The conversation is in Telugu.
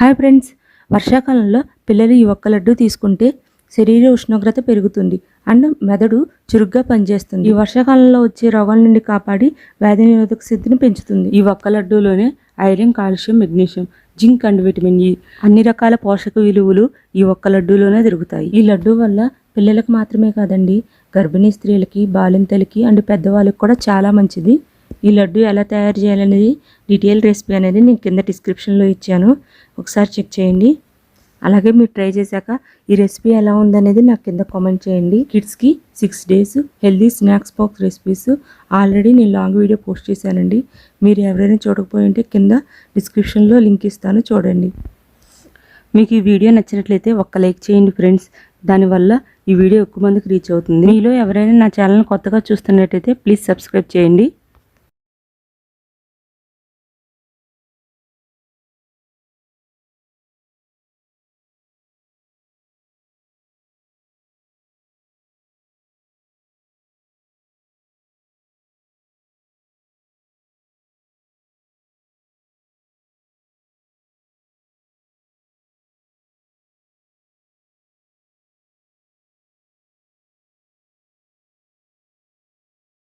హాయ్ ఫ్రెండ్స్, వర్షాకాలంలో పిల్లలు ఈ ఒక్క లడ్డు తీసుకుంటే శరీర ఉష్ణోగ్రత పెరుగుతుంది అండ్ మెదడు చురుగ్గా పనిచేస్తుంది. ఈ వర్షాకాలంలో వచ్చే రోగాల నుండి కాపాడి వ్యాధి నిరోధక శక్తిని పెంచుతుంది. ఈ ఒక్క లడ్డూలోనే iron, calcium, magnesium, zinc and vitamin E అన్ని రకాల పోషక విలువలు ఈ ఒక్క లడ్డూలోనే దొరుకుతాయి. ఈ లడ్డూ వల్ల పిల్లలకు మాత్రమే కాదండి, గర్భిణీ స్త్రీలకి, బాలింతలకి అండ్ పెద్దవాళ్ళకి కూడా చాలా మంచిది. ఈ లడ్డు ఎలా తయారు చేయాలనేది డీటెయిల్ రెసిపీ అనేది నేను కింద డిస్క్రిప్షన్లో ఇచ్చాను, ఒకసారి చెక్ చేయండి. అలాగే మీరు ట్రై చేశాక ఈ రెసిపీ ఎలా ఉందనేది నాకు కింద కామెంట్ చేయండి. కిడ్స్కి 6 days healthy snacks box recipes already నేను లాంగ్ వీడియో పోస్ట్ చేశానండి. మీరు ఎవరైనా చూడకపోయి ఉంటే కింద డిస్క్రిప్షన్లో లింక్ ఇస్తాను, చూడండి. మీకు ఈ వీడియో నచ్చినట్లయితే ఒక్క లైక్ చేయండి ఫ్రెండ్స్, దానివల్ల ఈ వీడియో ఎక్కువ మందికి రీచ్ అవుతుంది. మీలో ఎవరైనా నా ఛానల్ కొత్తగా చూస్తున్నట్టయితే ప్లీజ్ సబ్స్క్రైబ్ చేయండి.